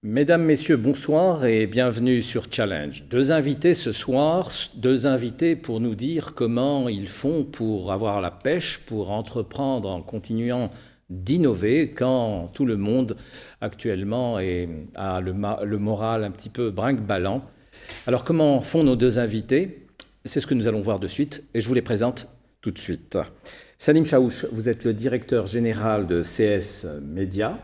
Mesdames, Messieurs, bonsoir et bienvenue sur Challenge. Deux invités ce soir, deux invités pour nous dire comment ils font pour avoir la pêche, pour entreprendre en continuant d'innover quand tout le monde actuellement a le moral un petit peu brinque-ballant. Alors comment font nos deux invités? C'est ce que nous allons voir de suite et je vous les présente tout de suite. Salim Chaouch, vous êtes le directeur général de CS Media.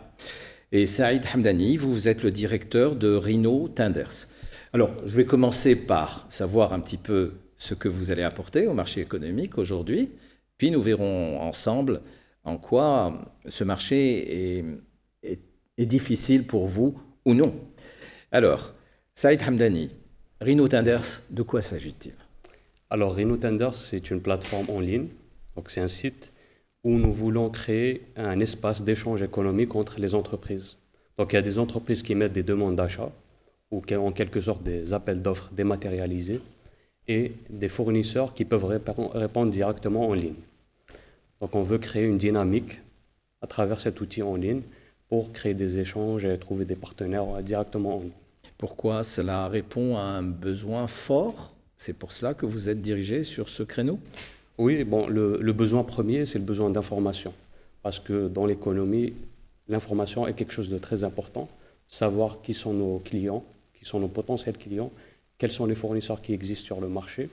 Et Saïd Hamdani, vous êtes le directeur de Renault Tenders. Alors, je vais commencer par savoir un petit peu ce que vous allez apporter au marché économique aujourd'hui, puis nous verrons ensemble en quoi ce marché est difficile pour vous ou non. Alors, Saïd Hamdani, Renault Tenders, de quoi s'agit-il? Alors, Renault Tenders, c'est une plateforme en ligne, donc c'est un site où nous voulons créer un espace d'échange économique entre les entreprises. Donc il y a des entreprises qui mettent des demandes d'achat, ou qui ont en quelque sorte des appels d'offres dématérialisés, et des fournisseurs qui peuvent répondre directement en ligne. Donc on veut créer une dynamique à travers cet outil en ligne pour créer des échanges et trouver des partenaires directement en ligne. Pourquoi? Cela répond à un besoin fort? C'est pour cela que vous êtes dirigé sur ce créneau? Oui, bon, le besoin premier, c'est le besoin d'information. Parce que dans l'économie, l'information est quelque chose de très important. Savoir qui sont nos clients, qui sont nos potentiels clients, quels sont les fournisseurs qui existent sur le marché.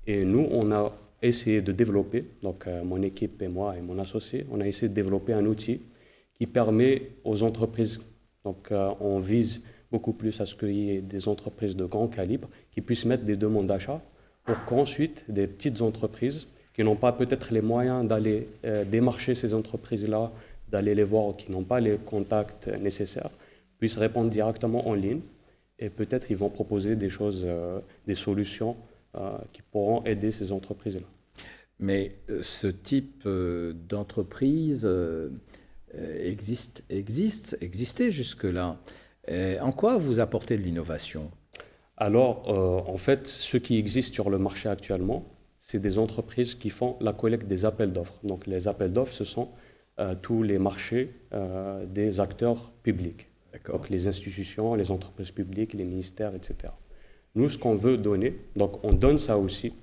Et nous, on a essayé de développer, donc mon équipe et moi et mon associé, on a essayé de développer un outil qui permet aux entreprises, donc on vise beaucoup plus à ce qu'il y ait des entreprises de grand calibre qui puissent mettre des demandes d'achat pour qu'ensuite des petites entreprises qui n'ont pas peut-être les moyens d'aller démarcher ces entreprises-là, d'aller les voir, qui n'ont pas les contacts nécessaires, puissent répondre directement en ligne et peut-être ils vont proposer des choses, des solutions qui pourront aider ces entreprises-là. Mais ce type d'entreprise existait jusque-là. En quoi vous apportez de l'innovation? Alors, en fait, ce qui existe sur le marché actuellement, c'est des entreprises qui font la collecte des appels d'offres. Donc, les appels d'offres, ce sont tous les marchés des acteurs publics. Donc, les institutions, les entreprises publiques, les ministères, etc. Nous, ce qu'on veut donner, donc on donne ça aussi,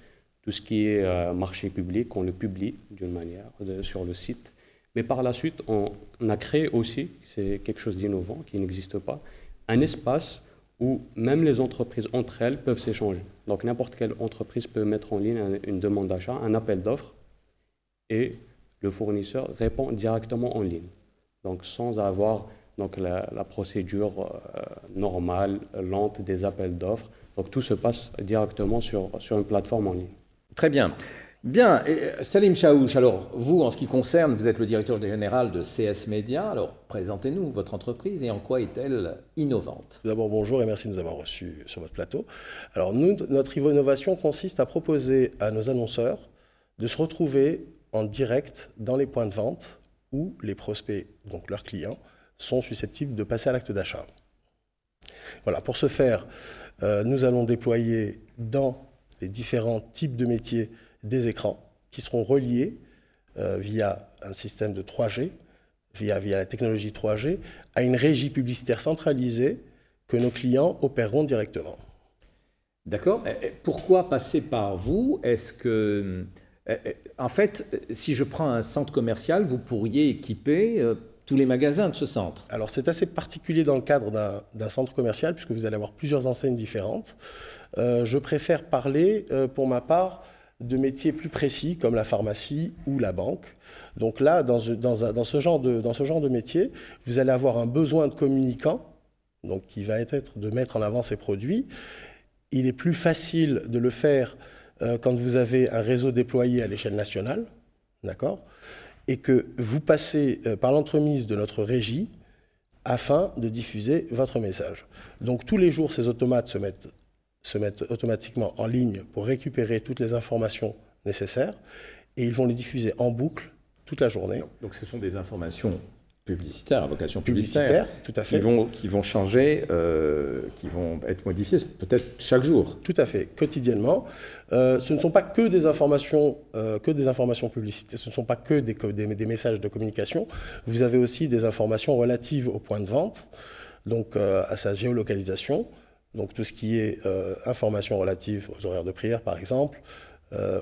tout ce qui est marché public, on le publie d'une manière sur le site. Mais par la suite, on a créé aussi, c'est quelque chose d'innovant qui n'existe pas, un espace où même les entreprises entre elles peuvent s'échanger. Donc n'importe quelle entreprise peut mettre en ligne une demande d'achat, un appel d'offres, et le fournisseur répond directement en ligne. Donc sans avoir donc, la procédure normale, lente des appels d'offres. Donc tout se passe directement sur une plateforme en ligne. Très bien. Bien, Salim Chaouch, alors vous, en ce qui concerne, vous êtes le directeur général de CS Media, alors présentez-nous votre entreprise et en quoi est-elle innovante? Tout d'abord, bonjour et merci de nous avoir reçus sur votre plateau. Alors nous, notre innovation consiste à proposer à nos annonceurs de se retrouver en direct dans les points de vente où les prospects, donc leurs clients, sont susceptibles de passer à l'acte d'achat. Voilà, pour ce faire, nous allons déployer dans les différents types de métiers des écrans qui seront reliés via un système de 3G, via la technologie 3G, à une régie publicitaire centralisée que nos clients opéreront directement. D'accord. Pourquoi passer par vous? Est-ce que, en fait, si je prends un centre commercial, vous pourriez équiper tous les magasins de ce centre? Alors c'est assez particulier dans le cadre d'un centre commercial puisque vous allez avoir plusieurs enseignes différentes. Je préfère parler, pour ma part, de métiers plus précis comme la pharmacie ou la banque. Donc là, dans ce genre de métier, vous allez avoir un besoin de communicants, donc qui va être de mettre en avant ces produits. Il est plus facile de le faire quand vous avez un réseau déployé à l'échelle nationale, d'accord, et que vous passez par l'entremise de notre régie afin de diffuser votre message. Donc tous les jours, ces automates se mettent se mettent automatiquement en ligne pour récupérer toutes les informations nécessaires et ils vont les diffuser en boucle toute la journée. Donc ce sont des informations publicitaires, à vocation publicitaire, tout à fait. Qui vont changer, qui vont être modifiées peut-être chaque jour. Tout à fait, quotidiennement. Ce ne sont pas que des informations publicitaires, ce ne sont pas que des messages de communication. Vous avez aussi des informations relatives au point de vente, donc à sa géolocalisation, donc tout ce qui est informations relatives aux horaires de prière, par exemple,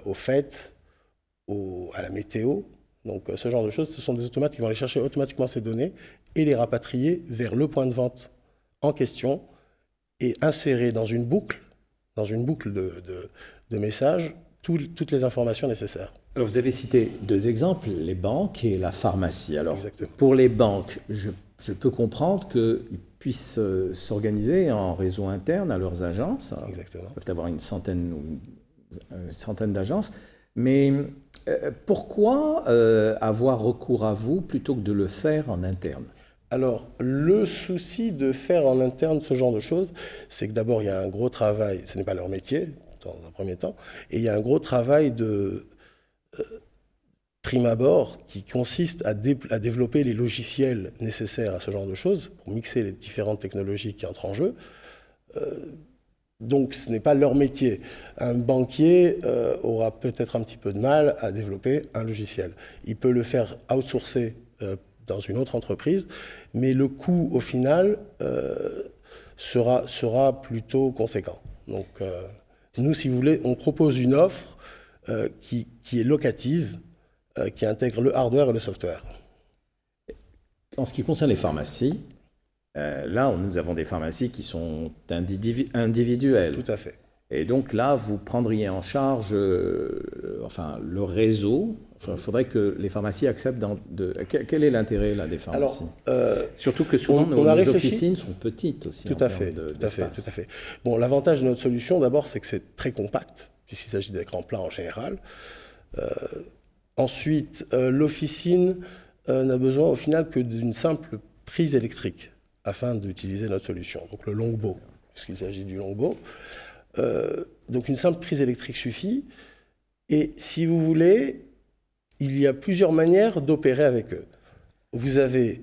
aux fêtes, à la météo. Donc ce genre de choses, ce sont des automates qui vont aller chercher automatiquement ces données et les rapatrier vers le point de vente en question et insérer dans une boucle de messages toutes les informations nécessaires. Alors vous avez cité 2 exemples, les banques et la pharmacie. Alors Exactement. pour les banques, je peux comprendre qu'ils puissent s'organiser en réseau interne à leurs agences. Exactement. Ils peuvent avoir une centaine d'agences. Mais pourquoi avoir recours à vous plutôt que de le faire en interne ? Alors, le souci de faire en interne ce genre de choses, c'est que d'abord, il y a un gros travail, ce n'est pas leur métier, dans un premier temps, et il y a un gros travail de prime abord qui consiste à développer les logiciels nécessaires à ce genre de choses, pour mixer les différentes technologies qui entrent en jeu. Donc, ce n'est pas leur métier. Un banquier aura peut-être un petit peu de mal à développer un logiciel. Il peut le faire outsourcer dans une autre entreprise, mais le coût, au final, sera plutôt conséquent. Donc, nous, si vous voulez, on propose une offre qui est locative, qui intègre le hardware et le software. En ce qui concerne les pharmacies, là, nous avons des pharmacies qui sont individuelles. Tout à fait. Et donc là, vous prendriez en charge le réseau. Il faudrait que les pharmacies acceptent Quel est l'intérêt là, des pharmacies? Surtout que souvent, nos officines sont petites aussi. Tout à fait. Bon, l'avantage de notre solution, d'abord, c'est que c'est très compact, puisqu'il s'agit d'écrans plats en général. Ensuite, l'officine n'a besoin au final que d'une simple prise électrique afin d'utiliser notre solution. Donc le longbow, puisqu'il s'agit du longbow. Donc une simple prise électrique suffit. Et si vous voulez, il y a plusieurs manières d'opérer avec eux. Vous avez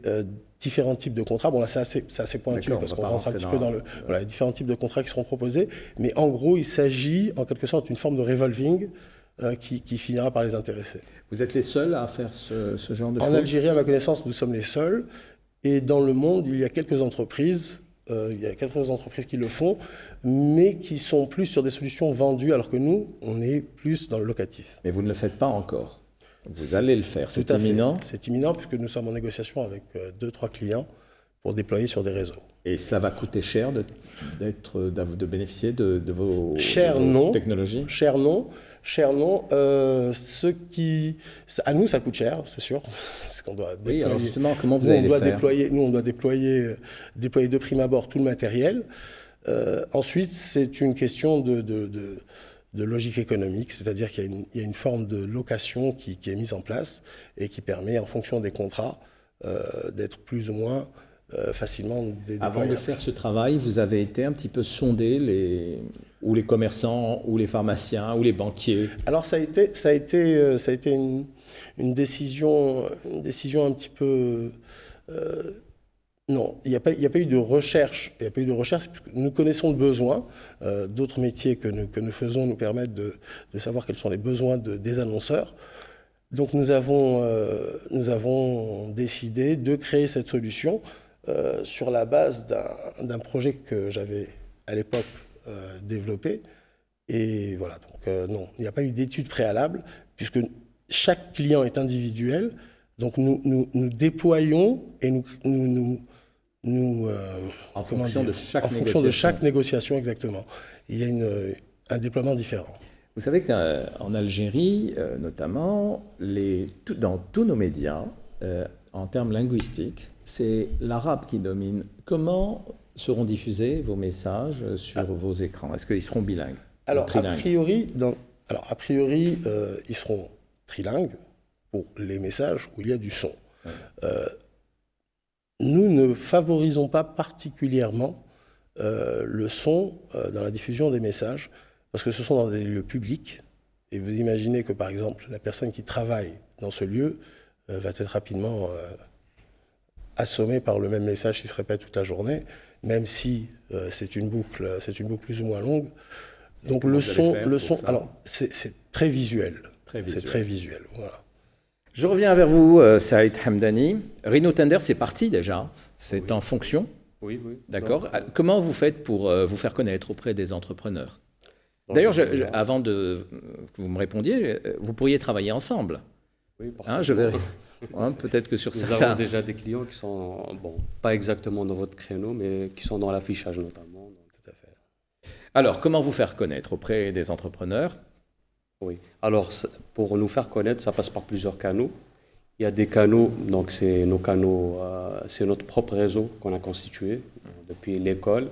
différents types de contrats. Bon là c'est assez pointu parce qu'on rentre un petit peu dans les différents types de contrats qui seront proposés. Mais en gros, il s'agit en quelque sorte d'une forme de revolving qui finira par les intéresser. Vous êtes les seuls à faire ce genre de choses? En Algérie, à ma connaissance, nous sommes les seuls. Et dans le monde, il y a quelques entreprises. Qui le font, mais qui sont plus sur des solutions vendues, alors que nous, on est plus dans le locatif. Mais vous ne le faites pas encore. Vous allez le faire. C'est imminent. C'est imminent puisque nous sommes en négociation avec 2-3 clients pour déployer sur des réseaux. Et cela va coûter cher de bénéficier de vos technologies? Cher non. À nous, ça coûte cher, c'est sûr. Parce qu'on doit déployer, alors justement, comment vous allez les faire? Nous, on doit déployer de prime abord tout le matériel. Ensuite, c'est une question de logique économique, c'est-à-dire qu'il y a une forme de location qui est mise en place et qui permet, en fonction des contrats, d'être plus ou moins facilement déployable. Avant de faire ce travail, vous avez été un petit peu sondé les commerçants, ou les pharmaciens, ou les banquiers? Alors ça a été une décision un petit peu... non, il n'y a pas eu de recherche. Il n'y a pas eu de recherche parce que nous connaissons le besoin. D'autres métiers que nous faisons nous permettent de savoir quels sont les besoins des annonceurs. Donc nous avons décidé de créer cette solution sur la base d'un projet que j'avais à l'époque développé. Et voilà, donc non, il n'y a pas eu d'études préalables puisque chaque client est individuel. Donc nous déployons et en fonction de chaque négociation, exactement. Il y a un déploiement différent. Vous savez qu'en Algérie, notamment, dans tous nos médias, en termes linguistiques, c'est l'arabe qui domine. Comment seront diffusés vos messages sur vos écrans? Est-ce qu'ils seront bilingues? Alors, a priori, ils seront trilingues pour les messages où il y a du son. Ouais. Nous ne favorisons pas particulièrement le son dans la diffusion des messages, parce que ce sont dans des lieux publics, et vous imaginez que, par exemple, la personne qui travaille dans ce lieu va être rapidement assommée par le même message qui se répète toute la journée, même si c'est une boucle plus ou moins longue. Donc le son, alors c'est très visuel. C'est très visuel, voilà. Je reviens vers vous, Saïd Hamdani. Renault Tender, c'est parti déjà, c'est en fonction. Oui, oui. D'accord. Comment vous faites pour vous faire connaître auprès des entrepreneurs? D'ailleurs, avant que vous me répondiez, vous pourriez travailler ensemble. Oui, je vais. Peut-être que sur certains... Nous avons déjà des clients qui sont, pas exactement dans votre créneau, mais qui sont dans l'affichage notamment. Donc, tout à fait. Alors, comment vous faire connaître auprès des entrepreneurs? Oui. Alors, pour nous faire connaître, ça passe par plusieurs canaux. Il y a des canaux, donc c'est nos canaux, c'est notre propre réseau qu'on a constitué depuis l'école.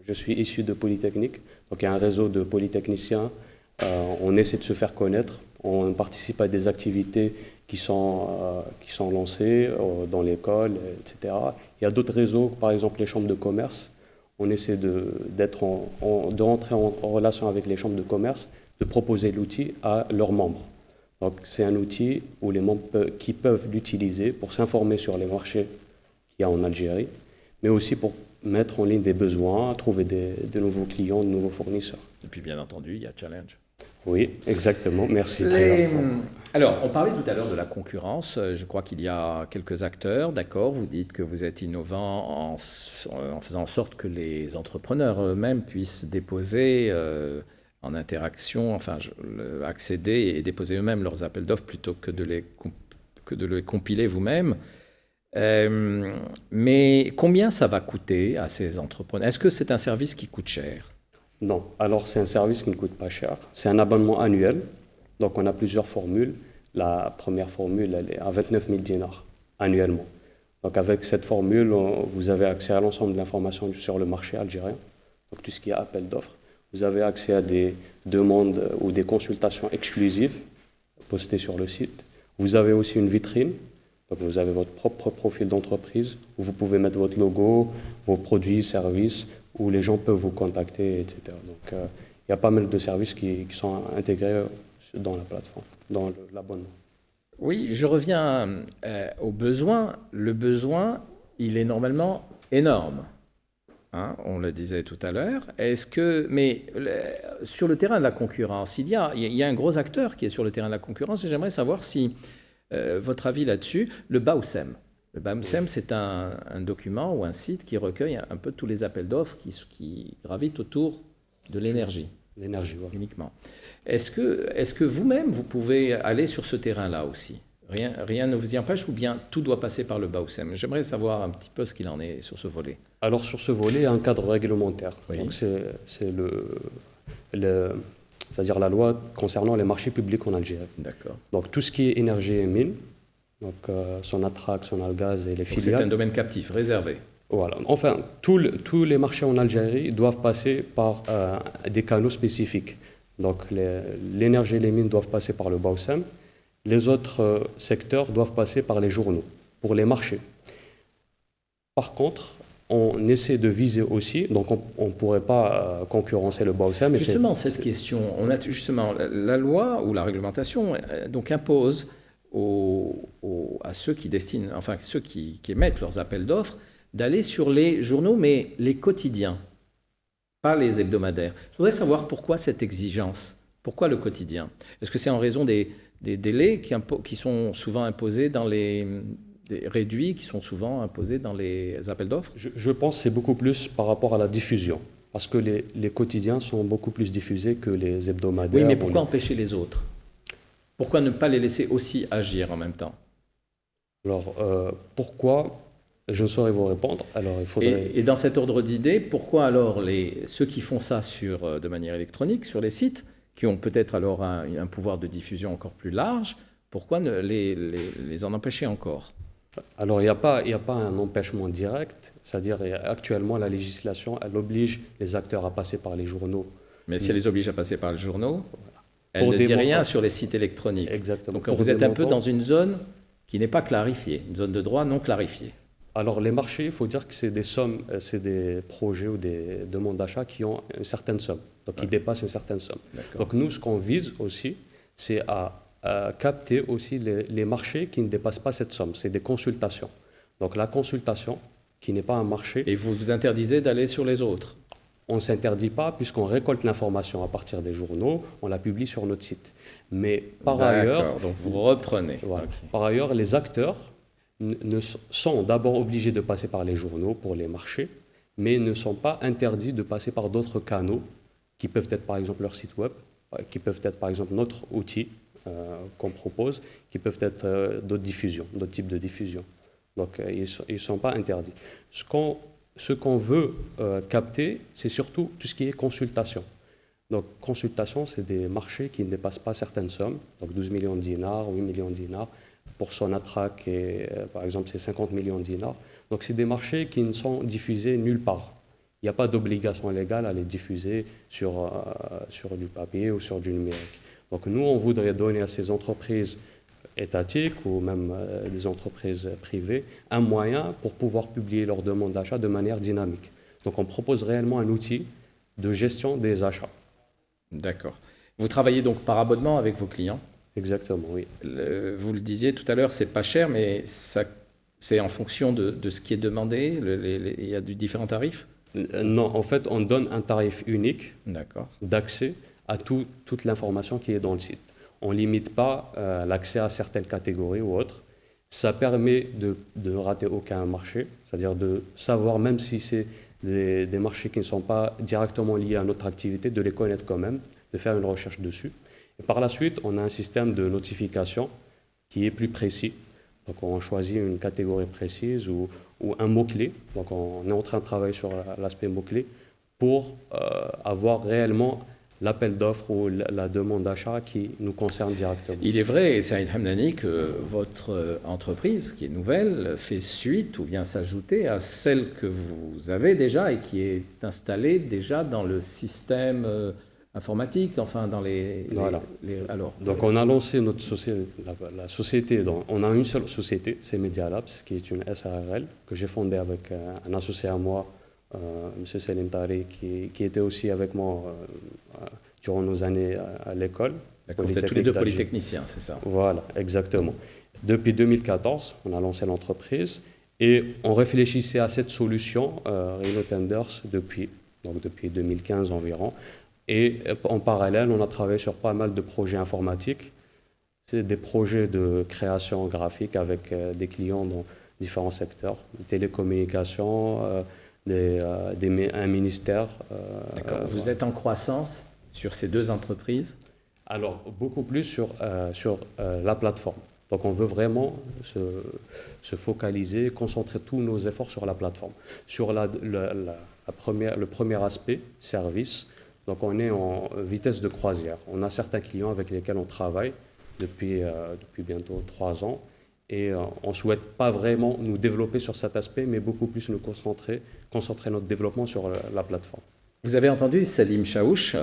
Je suis issu de Polytechnique, donc il y a un réseau de polytechniciens. On essaie de se faire connaître, on participe à des activités qui sont lancées dans l'école, etc. Il y a d'autres réseaux, par exemple les chambres de commerce. On essaie de rentrer en relation avec les chambres de commerce, de proposer l'outil à leurs membres. Donc c'est un outil où les membres qui peuvent l'utiliser pour s'informer sur les marchés qu'il y a en Algérie, mais aussi pour mettre en ligne des besoins, trouver de nouveaux clients, de nouveaux fournisseurs. Et puis bien entendu, il y a Challenge. Oui, exactement. Merci. Alors, on parlait tout à l'heure de la concurrence. Je crois qu'il y a quelques acteurs, d'accord. Vous dites que vous êtes innovant en faisant en sorte que les entrepreneurs eux-mêmes puissent déposer en interaction, accéder et déposer eux-mêmes leurs appels d'offres plutôt que de les compiler vous-même. Mais combien ça va coûter à ces entrepreneurs? Est-ce que c'est un service qui coûte cher? Non. Alors, c'est un service qui ne coûte pas cher. C'est un abonnement annuel. Donc, on a plusieurs formules. La première formule, elle est à 29 000 dinars annuellement. Donc, avec cette formule, vous avez accès à l'ensemble de l'information sur le marché algérien. Donc, tout ce qui est appel d'offres. Vous avez accès à des demandes ou des consultations exclusives postées sur le site. Vous avez aussi une vitrine. Donc, vous avez votre propre profil d'entreprise où vous pouvez mettre votre logo, vos produits, services, où les gens peuvent vous contacter, etc. Donc, il y a pas mal de services qui sont intégrés dans la plateforme, dans l'abonnement. Oui, je reviens au besoin. Le besoin, il est normalement énorme. On le disait tout à l'heure. Mais sur le terrain de la concurrence, il y a un gros acteur qui est sur le terrain de la concurrence et j'aimerais savoir si votre avis là-dessus, le BAOSEM. Le BAOSEM, c'est un document ou un site qui recueille un peu tous les appels d'offres qui gravitent autour de l'énergie. L'énergie, oui. Uniquement. Est-ce que vous-même, vous pouvez aller sur ce terrain-là aussi? Rien ne vous y empêche ou bien tout doit passer par le BAOSEM? J'aimerais savoir un petit peu ce qu'il en est sur ce volet. Alors, sur ce volet, il y a un cadre réglementaire. Oui. Donc, c'est-à-dire la loi concernant les marchés publics en Algérie. D'accord. Donc, tout ce qui est énergie et mine, donc Sonatrach, Sonalgaz et les filiales. C'est un domaine captif, réservé. Voilà. Enfin, tous les marchés en Algérie doivent passer par des canaux spécifiques. Donc, l'énergie et les mines doivent passer par le BAOSEM. Les autres secteurs doivent passer par les journaux, pour les marchés. Par contre, on essaie de viser aussi, donc on ne pourrait pas concurrencer le BAOSEM. Justement, cette question, justement, la loi ou la réglementation donc impose à ceux qui émettent leurs appels d'offres d'aller sur les journaux, mais les quotidiens, pas les hebdomadaires. Je voudrais savoir pourquoi cette exigence, pourquoi le quotidien? Est-ce que c'est en raison des délais qui sont souvent imposés dans des réduits qui sont souvent imposés dans les appels d'offres? Je pense que c'est beaucoup plus par rapport à la diffusion, parce que les quotidiens sont beaucoup plus diffusés que les hebdomadaires. Oui, mais pourquoi empêcher les autres? Pourquoi ne pas les laisser aussi agir en même temps? Alors, pourquoi? Je ne saurais vous répondre. Alors, il faudrait... et dans cet ordre d'idée, pourquoi alors ceux qui font ça de manière électronique, sur les sites, qui ont peut-être alors un pouvoir de diffusion encore plus large, pourquoi ne les en empêcher encore? Alors, il n'y a pas un empêchement direct, c'est-à-dire actuellement la législation, elle oblige les acteurs à passer par les journaux. Mais si elle les oblige à passer par les journaux, elle ne dit rien sur les sites électroniques. Exactement. Donc vous êtes un peu dans une zone qui n'est pas clarifiée, une zone de droit non clarifiée. Alors, les marchés, il faut dire que c'est des sommes, c'est des projets ou des demandes d'achat qui ont une certaine somme, donc qui dépassent une certaine somme. Donc, nous, ce qu'on vise aussi, c'est à capter aussi les marchés qui ne dépassent pas cette somme. C'est des consultations. Donc, la consultation, qui n'est pas un marché. Et vous vous interdisez d'aller sur les autres? On ne s'interdit pas, puisqu'on récolte l'information à partir des journaux, on la publie sur notre site. Mais par ailleurs, donc vous reprenez. Voilà. Okay. Par ailleurs, les acteurs sont d'abord obligés de passer par les journaux pour les marchés, mais ne sont pas interdits de passer par d'autres canaux, qui peuvent être par exemple leur site web, qui peuvent être par exemple notre outil qu'on propose, qui peuvent être d'autres types de diffusions. Donc ils ne sont pas interdits. Ce qu'on veut capter, c'est surtout tout ce qui est consultation. Donc, consultation, c'est des marchés qui ne dépassent pas certaines sommes, donc 12 millions de dinars, 8 millions de dinars. Pour Sonatrach, par exemple, c'est 50 millions de dinars. Donc, c'est des marchés qui ne sont diffusés nulle part. Il n'y a pas d'obligation légale à les diffuser sur du papier ou sur du numérique. Donc, nous, on voudrait donner à ces entreprises étatiques ou même des entreprises privées un moyen pour pouvoir publier leurs demandes d'achat de manière dynamique. Donc, on propose réellement un outil de gestion des achats. D'accord. Vous travaillez donc par abonnement avec vos clients? Exactement, oui. Vous le disiez tout à l'heure, c'est pas cher, mais c'est en fonction de ce qui est demandé. Il y a différents tarifs? Non, en fait, on donne un tarif unique d'accès à toute l'information qui est dans le site. On ne limite pas l'accès à certaines catégories ou autres. Ça permet de ne rater aucun marché, c'est-à-dire de savoir, même si c'est des marchés qui ne sont pas directement liés à notre activité, de les connaître quand même, de faire une recherche dessus. Et par la suite, on a un système de notification qui est plus précis. Donc on choisit une catégorie précise ou un mot-clé. Donc on est en train de travailler sur l'aspect mot-clé pour avoir réellement l'appel d'offres ou la demande d'achat qui nous concerne directement. Il est vrai, Saïd Hamdani, que votre entreprise, qui est nouvelle, fait suite ou vient s'ajouter à celle que vous avez déjà et qui est installée déjà dans le système informatique, enfin dans Voilà. Donc on a lancé notre société, la société, on a une seule société, c'est Media Labs, qui est une SARL, que j'ai fondée avec un associé à moi, M. Selim Tari, qui était aussi avec moi durant nos années à l'école. Vous êtes tous les deux polytechniciens, c'est ça? Voilà, exactement. Depuis 2014, on a lancé l'entreprise et on réfléchissait à cette solution, Rhino Tenders, depuis 2015 environ. Et en parallèle, on a travaillé sur pas mal de projets informatiques. C'est des projets de création graphique avec des clients dans différents secteurs, télécommunications, un ministère. D'accord. Vous êtes en croissance sur ces deux entreprises? Alors, beaucoup plus sur la plateforme. Donc, on veut vraiment se focaliser, concentrer tous nos efforts sur la plateforme. Sur le premier aspect, service, donc on est en vitesse de croisière. On a certains clients avec lesquels on travaille depuis bientôt 3 ans. Et on ne souhaite pas vraiment nous développer sur cet aspect, mais beaucoup plus nous concentrer notre développement sur la plateforme. Vous avez entendu Salim Chaouch,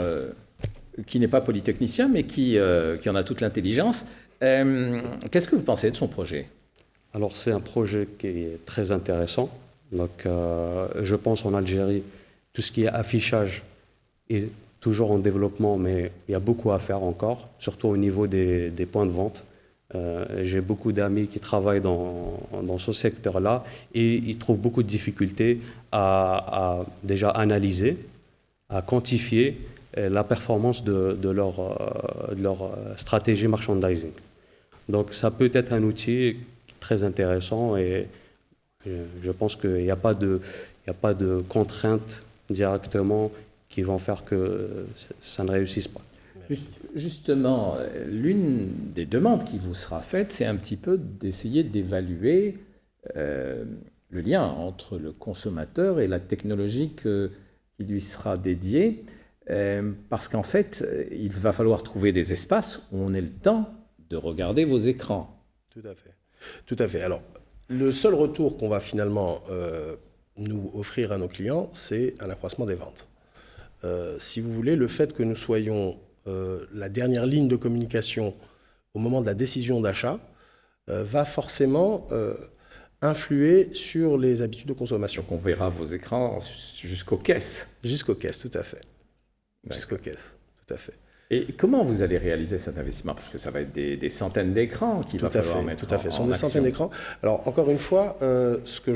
qui n'est pas polytechnicien, mais qui en a toute l'intelligence. Qu'est-ce que vous pensez de son projet? Alors, c'est un projet qui est très intéressant. Donc, je pense en Algérie, tout ce qui est affichage est toujours en développement, mais il y a beaucoup à faire encore, surtout au niveau des points de vente. J'ai beaucoup d'amis qui travaillent dans ce secteur-là et ils trouvent beaucoup de difficultés à déjà analyser, à quantifier la performance de leur stratégie merchandising. Donc ça peut être un outil très intéressant et je pense qu'il n'y a pas de contraintes directement qui vont faire que ça ne réussisse pas. Justement, l'une des demandes qui vous sera faite, c'est un petit peu d'essayer d'évaluer le lien entre le consommateur et la technologie qui lui sera dédiée, parce qu'en fait, il va falloir trouver des espaces où on ait le temps de regarder vos écrans. Tout à fait. Tout à fait. Alors, le seul retour qu'on va finalement nous offrir à nos clients, c'est un accroissement des ventes. Si vous voulez, le fait que nous soyons la dernière ligne de communication au moment de la décision d'achat va forcément influer sur les habitudes de consommation. Donc on verra vos écrans jusqu'aux caisses. Jusqu'aux caisses, tout à fait. Jusqu'aux caisses, tout à fait. Et comment vous allez réaliser cet investissement? Parce que ça va être des centaines d'écrans qu'il va falloir mettre en action. Tout à fait, ce sont des centaines d'écrans. Alors, encore une fois, ce que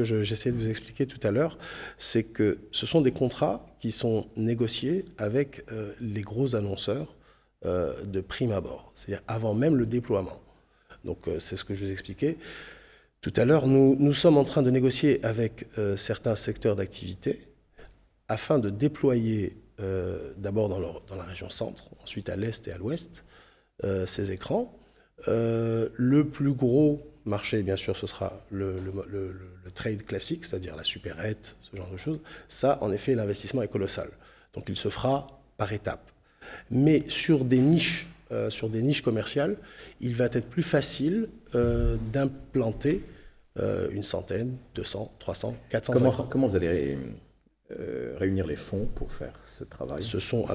j'essaie de vous expliquer tout à l'heure, c'est que ce sont des contrats qui sont négociés avec les gros annonceurs de prime abord, c'est-à-dire avant même le déploiement. Donc, c'est ce que je vous expliquais. Tout à l'heure, nous sommes en train de négocier avec certains secteurs d'activité afin de déployer d'abord dans la région centre, ensuite à l'est et à l'ouest, ces écrans. Le plus gros marché, bien sûr, ce sera le trade classique, c'est-à-dire la supérette, ce genre de choses. Ça, en effet, l'investissement est colossal. Donc, il se fera par étapes. Mais sur des niches commerciales, il va être plus facile d'implanter une centaine, 200, 300, 400 écrans. Comment vous allez réunir les fonds pour faire ce travail? Ce sont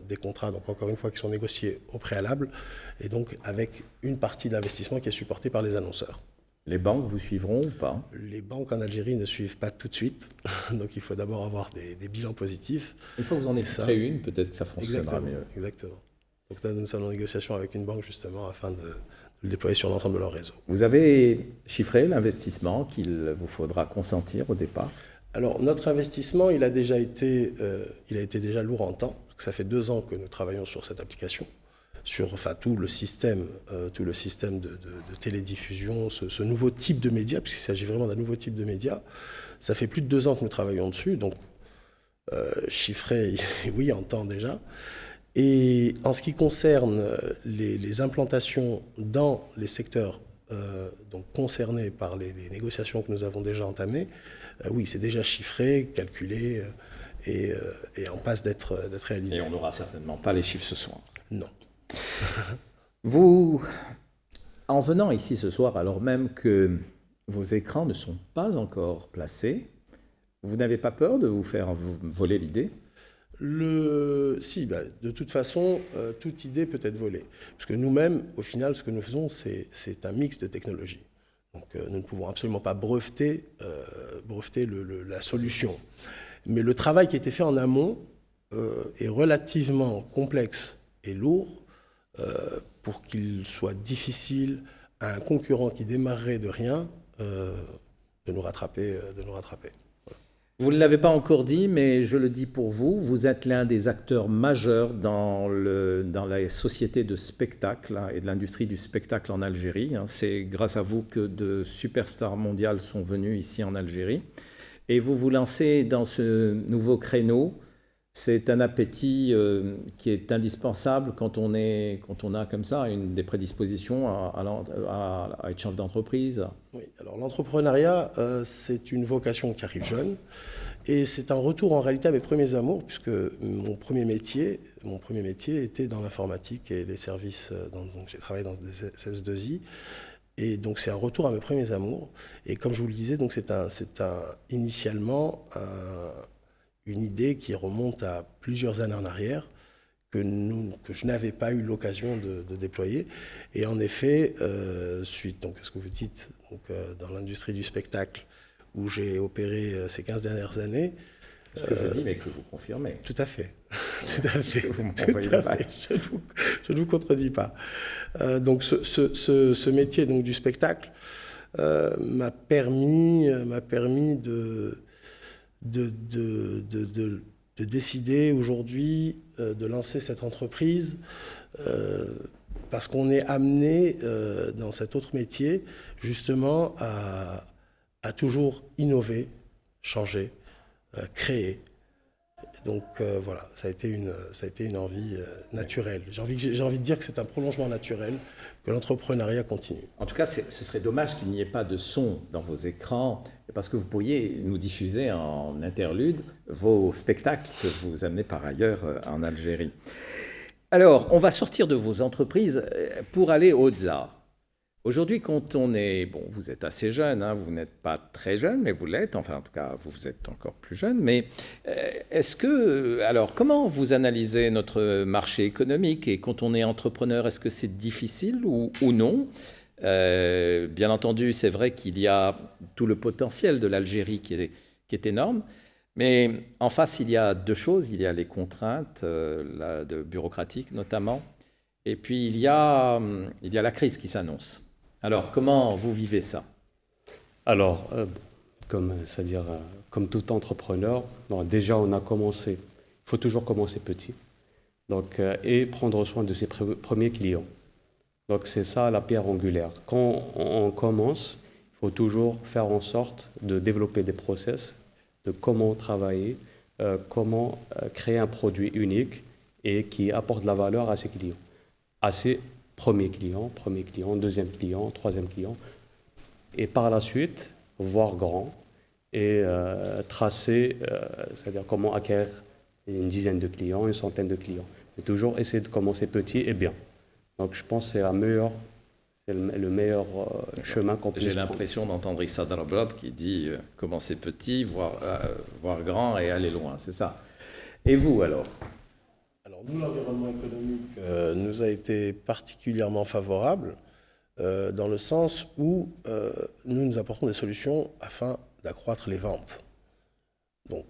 des contrats, donc encore une fois, qui sont négociés au préalable, et donc avec une partie d'investissement qui est supportée par les annonceurs. Les banques vous suivront ou pas? Les banques en Algérie ne suivent pas tout de suite, donc il faut d'abord avoir des bilans positifs. Une fois que vous en avez une, peut-être que ça fonctionnera mieux. Exactement. Donc nous sommes en négociation avec une banque justement afin de le déployer sur l'ensemble de leur réseau. Vous avez chiffré l'investissement qu'il vous faudra consentir au départ? Alors, notre investissement, il a été déjà lourd en temps, parce que ça fait 2 ans que nous travaillons sur cette application, sur tout le système de télédiffusion, ce nouveau type de média, puisqu'il s'agit vraiment d'un nouveau type de média. Ça fait plus de 2 ans que nous travaillons dessus, donc chiffré, oui, en temps déjà. Et en ce qui concerne les implantations dans les secteurs donc concernés par les négociations que nous avons déjà entamées, oui, c'est déjà chiffré, calculé et en passe d'être réalisé. Et on n'aura certainement pas les chiffres ce soir. Non. Vous, en venant ici ce soir, alors même que vos écrans ne sont pas encore placés, vous n'avez pas peur de vous faire voler l'idée? Si, de toute façon, toute idée peut être volée. Parce que nous-mêmes, au final, ce que nous faisons, c'est un mix de technologies. Donc, nous ne pouvons absolument pas breveter la solution. Mais le travail qui a été fait en amont est relativement complexe et lourd pour qu'il soit difficile à un concurrent qui démarrerait de rien de nous rattraper. Vous ne l'avez pas encore dit, mais je le dis pour vous, vous êtes l'un des acteurs majeurs dans la société de spectacle et de l'industrie du spectacle en Algérie. C'est grâce à vous que de superstars mondiales sont venus ici en Algérie. Et vous vous lancez dans ce nouveau créneau. C'est un appétit qui est indispensable quand on a comme ça des prédispositions à être chef d'entreprise. Oui, alors l'entrepreneuriat, c'est une vocation qui arrive jeune et c'est un retour en réalité à mes premiers amours puisque mon premier métier était dans l'informatique et les services, donc j'ai travaillé dans des SS2I. Et donc c'est un retour à mes premiers amours. Et comme je vous le disais, donc c'est initialement une idée qui remonte à plusieurs années en arrière, que je n'avais pas eu l'occasion de déployer. Et en effet, suite donc, à ce que vous dites, dans l'industrie du spectacle, où j'ai opéré ces 15 dernières années... Ce que je dis, mais que vous confirmez. Tout à fait. Tout à fait. Vous m'envoyez la balle. Je ne vous contredis pas. Donc ce métier donc, du spectacle m'a permis de décider aujourd'hui de lancer cette entreprise parce qu'on est amené dans cet autre métier justement à toujours innover, changer, créer. Donc voilà, ça a été une envie naturelle. J'ai envie de dire que c'est un prolongement naturel, que l'entrepreneuriat continue. En tout cas, ce serait dommage qu'il n'y ait pas de son dans vos écrans, parce que vous pourriez nous diffuser en interlude vos spectacles que vous amenez par ailleurs en Algérie. Alors, on va sortir de vos entreprises pour aller au-delà. Aujourd'hui, quand on est... Bon, vous êtes assez jeune, hein, vous n'êtes pas très jeune, mais vous l'êtes. Enfin, en tout cas, vous êtes encore plus jeune. Mais est-ce que... Alors, comment vous analysez notre marché économique? Et quand on est entrepreneur, est-ce que c'est difficile ou non? Bien entendu, c'est vrai qu'il y a tout le potentiel de l'Algérie qui est énorme, mais en face, il y a deux choses. Il y a les contraintes bureaucratiques notamment, et puis il y a la crise qui s'annonce. Alors, comment vous vivez ça? Alors, c'est-à-dire, comme tout entrepreneur, bon, déjà on a commencé, il faut toujours commencer petit, donc, et prendre soin de ses premiers clients. Donc c'est ça la pierre angulaire. Quand on commence, il faut toujours faire en sorte de développer des process, de comment travailler, comment créer un produit unique et qui apporte de la valeur à ses clients, à ses premier client, deuxième client, troisième client, et par la suite, voir grand et tracer, c'est-à-dire comment acquérir une dizaine de clients, une centaine de clients. Mais toujours essayer de commencer petit et bien. Donc je pense que c'est le meilleur chemin qu'on puisse prendre. J'ai l'impression d'entendre Issa Drablab qui dit commencer petit, voir grand et aller loin, c'est ça. Et vous alors? Alors nous, l'environnement économique nous a été particulièrement favorable dans le sens où nous apportons des solutions afin d'accroître les ventes. Donc,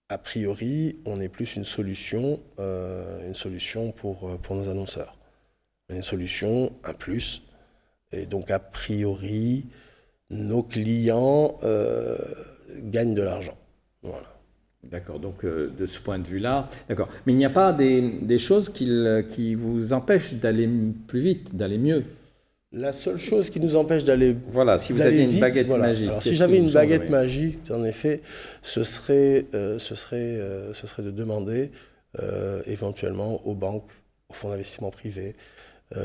a priori, on est plus une solution pour nos annonceurs. Une solution, un plus. Et donc, a priori, nos clients gagnent de l'argent. Voilà. D'accord, donc de ce point de vue-là, d'accord. Mais il n'y a pas des choses qui vous empêchent d'aller plus vite, d'aller mieux? La seule chose qui nous empêche d'aller voilà, si vous aviez une baguette magique. Alors, si j'avais une baguette magique, en effet, ce serait de demander éventuellement aux banques, aux fonds d'investissement privés,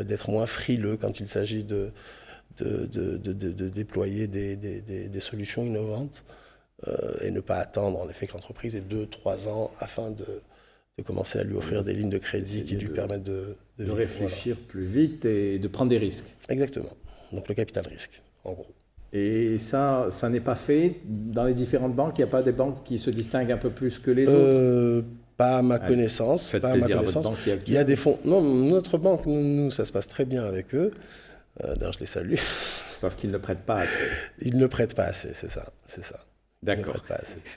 d'être moins frileux quand il s'agit de déployer des solutions innovantes et ne pas attendre en effet que l'entreprise ait 2-3 ans afin de commencer à lui offrir des lignes de crédit qui lui permettent de réfléchir plus vite et de prendre des risques. Exactement. Donc le capital risque, en gros. Et ça n'est pas fait dans les différentes banques? Il n'y a pas des banques qui se distinguent un peu plus que les autres? Pas à ma connaissance. Faites plaisir à votre banque qui est Il y a des fonds. Non, notre banque, nous, ça se passe très bien avec eux. D'ailleurs, je les salue. Sauf qu'ils ne prêtent pas assez. Ils ne prêtent pas assez, c'est ça. D'accord.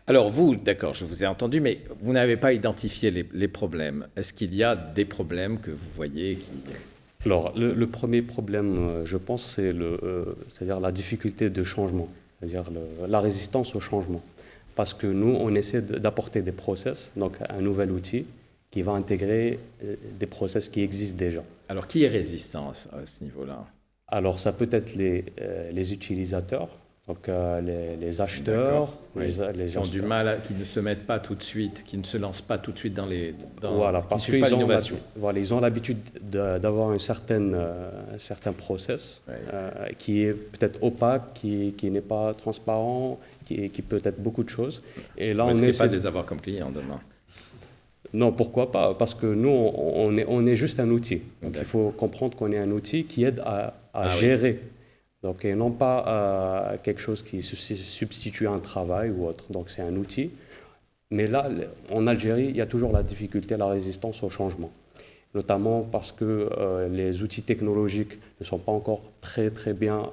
Alors vous, d'accord, je vous ai entendu, mais vous n'avez pas identifié les problèmes. Est-ce qu'il y a des problèmes que vous voyez qui... Alors, le premier problème, je pense, c'est-à-dire la difficulté de changement, c'est-à-dire la résistance au changement. Parce que nous, on essaie d'apporter des process, donc un nouvel outil qui va intégrer des process qui existent déjà. Alors, qui est résistant à ce niveau-là? Alors, ça peut être les utilisateurs, donc les acheteurs, les gens du mal, qui ne se mettent pas tout de suite, qui ne se lancent pas tout de suite voilà, parce qu'ils ont l'habitude d'avoir un certain process qui est peut-être opaque, qui n'est pas transparent, qui peut être beaucoup de choses. Et là, on n'essaie pas de les avoir comme clients demain. Non, pourquoi pas? Parce que nous, on est juste un outil. Donc, il faut comprendre qu'on est un outil qui aide à gérer. Oui. Donc, et non pas quelque chose qui se substitue à un travail ou autre. Donc, c'est un outil. Mais là, en Algérie, il y a toujours la difficulté, la résistance au changement. Notamment parce que les outils technologiques ne sont pas encore très bien,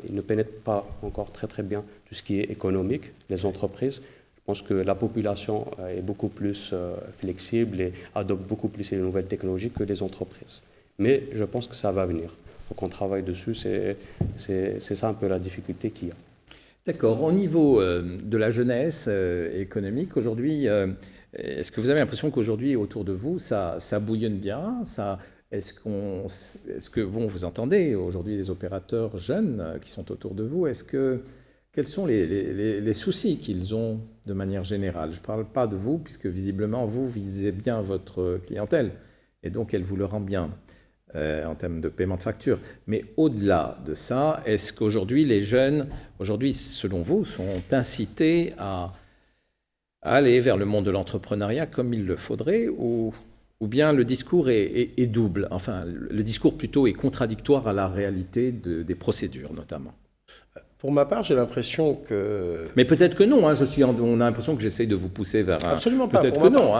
ils ne pénètrent pas encore très bien tout ce qui est économique, les entreprises. Je pense que la population est beaucoup plus flexible et adopte beaucoup plus les nouvelles technologies que les entreprises. Mais je pense que ça va venir. Donc on travaille dessus, c'est ça un peu la difficulté qu'il y a. D'accord. Au niveau de la jeunesse économique, aujourd'hui, est-ce que vous avez l'impression qu'aujourd'hui, autour de vous, ça bouillonne bien? Est-ce que vous entendez aujourd'hui des opérateurs jeunes qui sont autour de vous? Quels sont les soucis qu'ils ont de manière générale? Je ne parle pas de vous, puisque visiblement, vous visez bien votre clientèle, et donc elle vous le rend bien en termes de paiement de facture. Mais au-delà de ça, est-ce qu'aujourd'hui, les jeunes, selon vous, sont incités à aller vers le monde de l'entrepreneuriat comme il le faudrait, ou bien le discours est double? Enfin, le discours plutôt est contradictoire à la réalité des procédures, notamment. Pour ma part, j'ai l'impression que... Mais peut-être que non, hein, on a l'impression que j'essaye de vous pousser vers un... Absolument pas. Peut-être que non,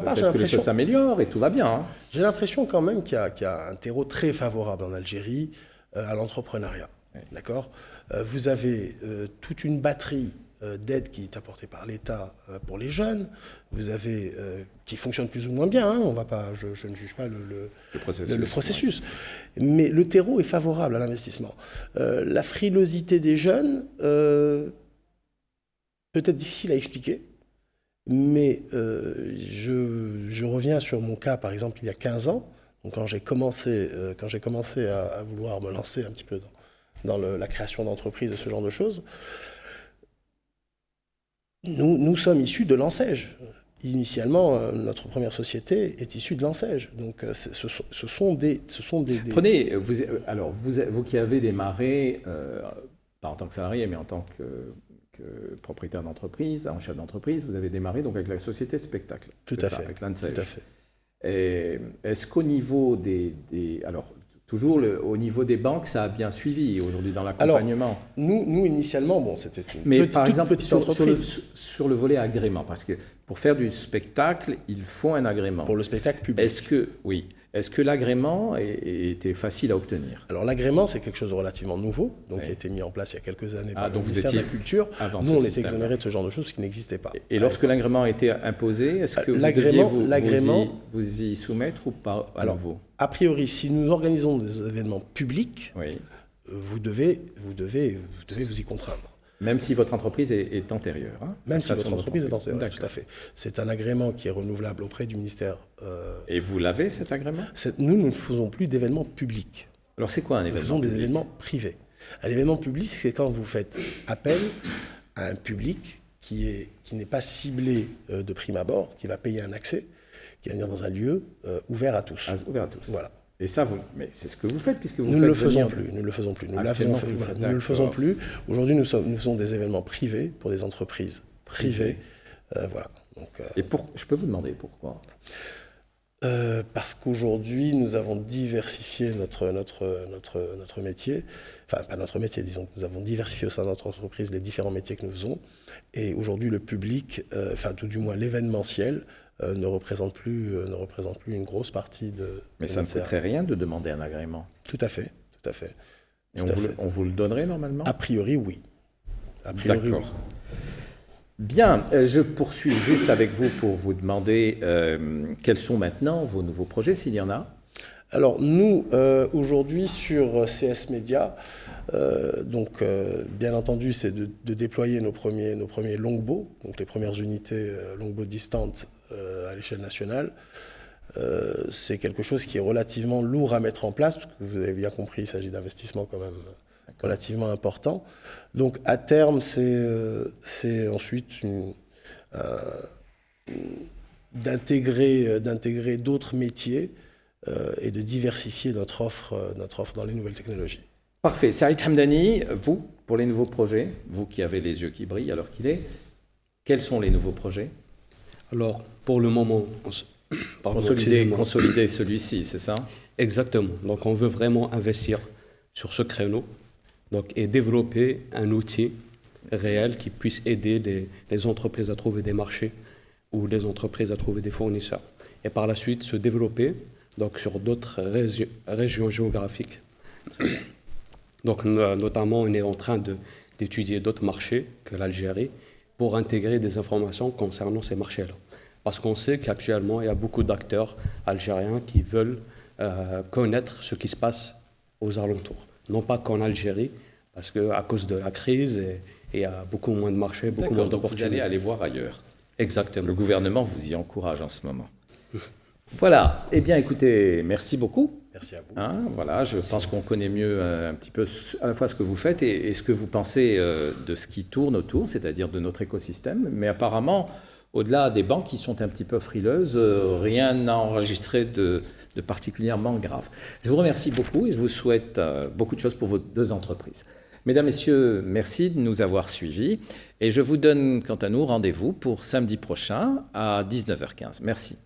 Peut-être que les choses s'améliorent et tout va bien. Hein. J'ai l'impression quand même qu'il y a un terreau très favorable en Algérie à l'entrepreneuriat. Oui. D'accord ? Vous avez toute une batterie d'aide qui est apportée par l'État pour les jeunes. Vous avez, qui fonctionne plus ou moins bien, hein, on va pas, je ne juge pas le processus. Ouais. Mais le terreau est favorable à l'investissement. La frilosité des jeunes, peut-être difficile à expliquer, mais je reviens sur mon cas, par exemple, il y a 15 ans, donc quand j'ai commencé à vouloir me lancer un petit peu dans la création d'entreprises et ce genre de choses, nous sommes issus de l'ANSEJ. Initialement, notre première société est issue de l'ANSEJ. Donc, ce sont des... Prenez, vous qui avez démarré, pas en tant que salarié, mais en tant que propriétaire d'entreprise, en chef d'entreprise, vous avez démarré donc avec la société Spectacle. Tout à fait. Avec l'ANSEJ. Tout à fait. Et est-ce qu'au niveau alors, toujours au niveau des banques, ça a bien suivi aujourd'hui dans l'accompagnement? Alors, nous initialement, bon, c'était une petite entreprise. Sur le volet agrément, parce que pour faire du spectacle, il faut un agrément. Pour le spectacle public. Est-ce que l'agrément était facile à obtenir? Alors l'agrément, c'est quelque chose de relativement nouveau, donc qui a été mis en place il y a quelques années par le ministère de la Culture. Nous, on était exonérés de ce genre de choses qui n'existaient pas. Et lorsque l'agrément a été imposé, est-ce que vous deviez vous y soumettre ou pas à nouveau? A priori, si nous organisons des événements publics, vous devez vous y contraindre. Même si votre entreprise est antérieure. Hein, même si votre entreprise est antérieure, tout à fait. C'est un agrément qui est renouvelable auprès du ministère. Et vous l'avez, cet agrément? Nous ne faisons plus d'événements publics. Alors c'est quoi un événement public? Nous faisons des événements privés. Un événement public, c'est quand vous faites appel à un public qui n'est pas ciblé de prime abord, qui va payer un accès, qui va venir dans un lieu ouvert à tous. Ouvert à tous. Voilà. Et ça, mais c'est ce que vous faites, puisque vous nous ne le faisons plus. Nous ne le faisons plus. Nous ne le faisons plus. Aujourd'hui, nous faisons des événements privés pour des entreprises privées. Voilà. Donc, et je peux vous demander pourquoi? Parce qu'aujourd'hui, nous avons diversifié notre métier. Enfin, pas notre métier, disons. Nous avons diversifié au sein de notre entreprise les différents métiers que nous faisons. Et aujourd'hui, le public, tout du moins l'événementiel, ne représente plus une grosse partie de... Mais ça ne coûterait rien de demander un agrément? Tout à fait, tout à fait. Et on vous le donnerait normalement? A priori, oui. A priori, oui. Bien, je poursuis juste avec vous pour vous demander quels sont maintenant vos nouveaux projets, s'il y en a. Alors nous, aujourd'hui sur CS Media, bien entendu, c'est de déployer nos premiers longbows, donc les premières unités longbow distantes à l'échelle nationale. C'est quelque chose qui est relativement lourd à mettre en place, parce que vous avez bien compris, il s'agit d'investissements quand même relativement importants. Donc à terme, c'est ensuite d'intégrer d'autres métiers et de diversifier notre offre dans les nouvelles technologies. Parfait. Saïd Hamdani, vous, pour les nouveaux projets, vous qui avez les yeux qui brillent alors qu'il est, quels sont les nouveaux projets? Alors, pour le moment, consolider celui-ci, c'est ça? Exactement. Donc, on veut vraiment investir sur ce créneau et développer un outil réel qui puisse aider les entreprises à trouver des marchés ou les entreprises à trouver des fournisseurs. Et par la suite, se développer sur d'autres régions géographiques. Donc, notamment, on est en train d'étudier d'autres marchés que l'Algérie pour intégrer des informations concernant ces marchés-là. Parce qu'on sait qu'actuellement, il y a beaucoup d'acteurs algériens qui veulent connaître ce qui se passe aux alentours. Non pas qu'en Algérie, parce qu'à cause de la crise, il y a beaucoup moins de marchés, beaucoup moins d'opportunités. Vous allez aller voir ailleurs. Exactement. Le gouvernement vous y encourage en ce moment. Voilà. Eh bien, écoutez, merci beaucoup. Merci à vous. Voilà, je pense qu'on connaît mieux un petit peu à la fois ce que vous faites et ce que vous pensez de ce qui tourne autour, c'est-à-dire de notre écosystème. Mais apparemment, au-delà des banques qui sont un petit peu frileuses, rien n'a enregistré de particulièrement grave. Je vous remercie beaucoup et je vous souhaite beaucoup de choses pour vos deux entreprises. Mesdames, Messieurs, merci de nous avoir suivis et je vous donne quant à nous rendez-vous pour samedi prochain à 19h15. Merci.